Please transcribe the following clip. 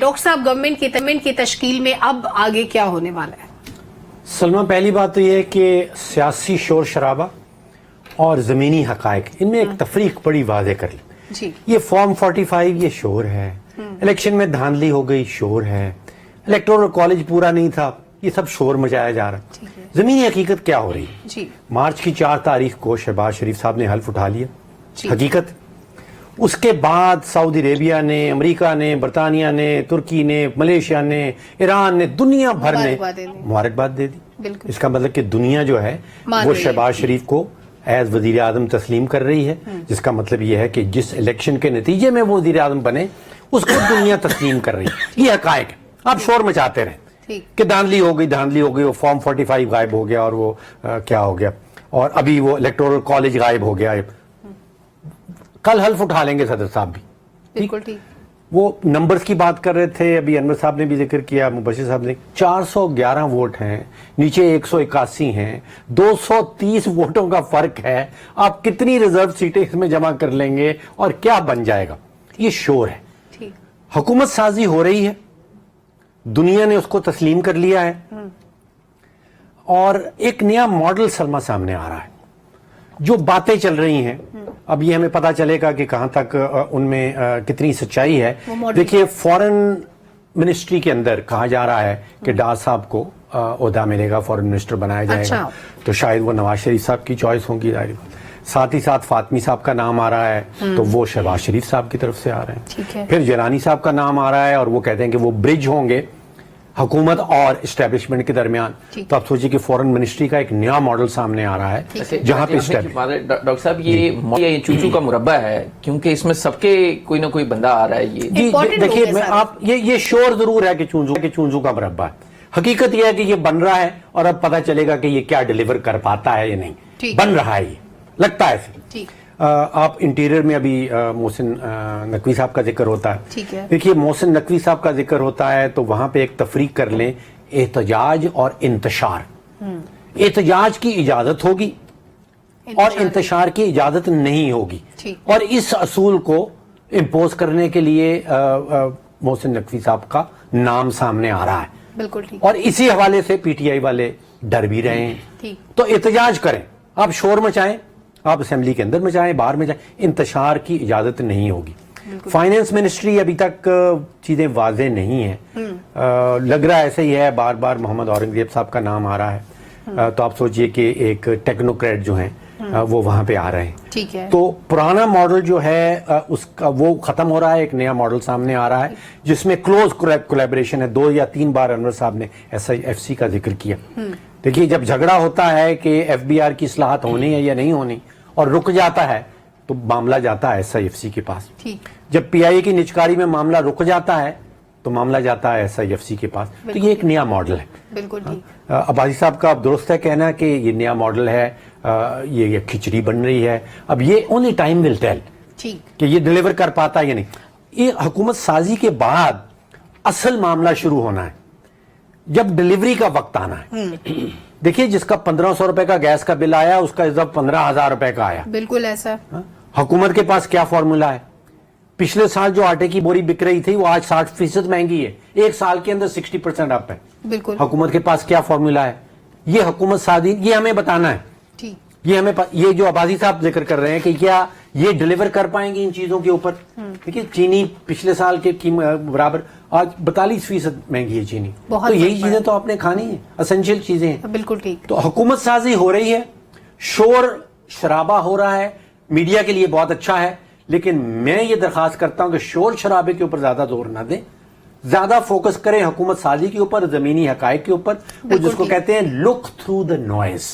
Doctor صاحب government کی تشکیل میں اب آگے کیا ہونے والا ہے؟ سلمہ، پہلی بات تو یہ ہے کہ سیاسی شور شرابہ اور زمینی حقائق ان میں ایک تفریق بڑی واضح کر لی. جی یہ فارم 45 یہ شور ہے، الیکشن میں دھاندلی ہو گئی شور ہے، الیکٹورل کالج پورا نہیں تھا یہ سب شور مچایا جا رہا. زمینی حقیقت کیا ہو رہی ہے؟ جی مارچ کی 4 تاریخ کو شہباز شریف صاحب نے حلف اٹھا لیا. جی. حقیقت اس کے بعد سعودی عربیہ نے، امریکہ نے، برطانیہ نے، ترکی نے، ملیشیا نے، ایران نے، دنیا بھر نے مبارکباد دے دی. بالکل. اس کا مطلب کہ دنیا جو ہے وہ شہباز شریف کو ایز وزیر اعظم تسلیم کر رہی ہے، جس کا مطلب یہ ہے کہ جس الیکشن کے نتیجے میں وہ وزیر اعظم بنے اس کو دنیا تسلیم کر رہی ہے. یہ حقائق ہے. آپ شور مچاتے رہیں کہ دھاندلی ہو گئی، وہ فارم 45 غائب ہو گیا اور وہ کیا ہو گیا، اور ابھی وہ الیکٹورل کالج غائب ہو گیا. کل حلف اٹھا لیں گے صدر صاحب بھی. بالکل ٹھیک. وہ نمبرز کی بات کر رہے تھے، ابھی انور صاحب نے بھی ذکر کیا، مبشر صاحب نے. 411 ووٹ ہیں، نیچے 181 ہیں، 230 ووٹوں کا فرق ہے. آپ کتنی ریزرو سیٹیں اس میں جمع کر لیں گے اور کیا بن جائے گا؟ یہ شور ہے. حکومت سازی ہو رہی ہے، دنیا نے اس کو تسلیم کر لیا ہے، اور ایک نیا ماڈل سلمہ سامنے آ رہا ہے. جو باتیں چل رہی ہیں اب یہ ہمیں پتا چلے گا کہ کہاں تک ان میں کتنی سچائی ہے. دیکھیے، فورن منسٹری کے اندر کہا جا رہا ہے کہ ڈار صاحب کو عہدہ ملے گا، فورن منسٹر بنایا جائے گا. تو شاید وہ نواز شریف صاحب کی چوائس ہوں گی. ساتھ ہی ساتھ فاطمی صاحب کا نام آ رہا ہے تو وہ شہباز شریف صاحب کی طرف سے آ رہے ہیں. پھر جیلانی صاحب کا نام آ رہا ہے اور وہ کہتے ہیں کہ وہ برج ہوں گے حکومت اور اسٹیبلشمنٹ کے درمیان. تو آپ سوچئے کہ فورن منسٹری کا ایک نیا ماڈل سامنے آ رہا ہے جہاں پہ ڈاکٹر صاحب یہ چوچو کا مربع ہے، کیونکہ اس میں سب کے کوئی نہ کوئی بندہ آ رہا ہے. جی دیکھیے، آپ یہ شور ضرور ہے کہ چونچو کا مربع ہے. حقیقت یہ ہے کہ یہ بن رہا ہے اور اب پتہ چلے گا کہ یہ کیا ڈیلیور کر پاتا ہے یا نہیں. بن رہا ہے، یہ لگتا ہے ایسے. آپ انٹیریئر میں ابھی محسن نقوی صاحب کا ذکر ہوتا ہے. دیکھیے، محسن نقوی صاحب کا ذکر ہوتا ہے تو وہاں پہ ایک تفریق کر لیں، احتجاج اور انتشار. احتجاج کی اجازت ہوگی اور انتشار کی اجازت نہیں ہوگی، اور اس اصول کو امپوز کرنے کے لیے محسن نقوی صاحب کا نام سامنے آ رہا ہے. اور اسی حوالے سے پی ٹی آئی والے ڈر بھی رہے ہیں. تو احتجاج کریں، آپ شور مچائیں، آپ اسمبلی کے اندر مچائیں، باہر مچائیں، انتشار کی اجازت نہیں ہوگی. فائنانس منسٹری ابھی تک چیزیں واضح نہیں ہیں. لگ رہا ایسے ہی ہے، بار بار محمد اورنگزیب صاحب کا نام آ رہا ہے. تو آپ سوچئے کہ ایک ٹیکنوکریٹ جو ہیں وہ وہاں پہ آ رہے ہیں. تو پرانا ماڈل جو ہے اس کا وہ ختم ہو رہا ہے، ایک نیا ماڈل سامنے آ رہا ہے جس میں کلوز کولیبریشن ہے. 2 یا 3 بار انور صاحب نے SIFC کا ذکر کیا. دیکھیے، جب جھگڑا ہوتا ہے کہ FBR کی اصلاحات ہونی ہے یا نہیں ہونی اور رک جاتا ہے تو معاملہ جاتا ہے SIFC کے پاس. جب PIA کی نچکاری میں معاملہ رک جاتا ہے تو معاملہ جاتا ہے SIFC کے پاس. تو یہ ایک نیا ماڈل ہے. عباسی صاحب کا اب درست ہے کہنا کہ یہ نیا ماڈل ہے، یہ کھچڑی بن رہی ہے. اب یہ اونلی ٹائم ول ٹیل کہ یہ ڈیلیور کر پاتا ہے یا نہیں. یہ حکومت سازی کے بعد اصل معاملہ شروع ہونا ہے جب ڈیلیوری کا وقت آنا ہے. دیکھیے، جس کا 1500 روپے کا گیس کا بل آیا اس کا اس دفعہ 15,000 روپے کا آیا. بالکل ایسا. حکومت کے پاس کیا فارمولا ہے؟ پچھلے سال جو آٹے کی بوری بک رہی تھی وہ آج 60% مہنگی ہے، 1 سال کے اندر 60% اپ ہے. بالکل. حکومت کے پاس کیا فارمولا ہے؟ یہ حکومت سازی، یہ ہمیں بتانا ہے. یہ جو عباسی صاحب ذکر کر رہے ہیں کہ کیا یہ ڈیلیور کر پائیں گے ان چیزوں کے اوپر. دیکھیے، چینی پچھلے سال کے برابر آج 42% مہنگی ہے چینی. تو یہی چیزیں تو آپ نے کھانی ہیں، اسینشیل چیزیں ہیں. بالکل ٹھیک. تو حکومت سازی ہو رہی ہے، شور شرابہ ہو رہا ہے، میڈیا کے لیے بہت اچھا ہے، لیکن میں یہ درخواست کرتا ہوں کہ شور شرابے کے اوپر زیادہ زور نہ دیں، زیادہ فوکس کریں حکومت سازی کے اوپر، زمینی حقائق کے اوپر. وہ جس کو کہتے ہیں لک تھرو دا نوائز.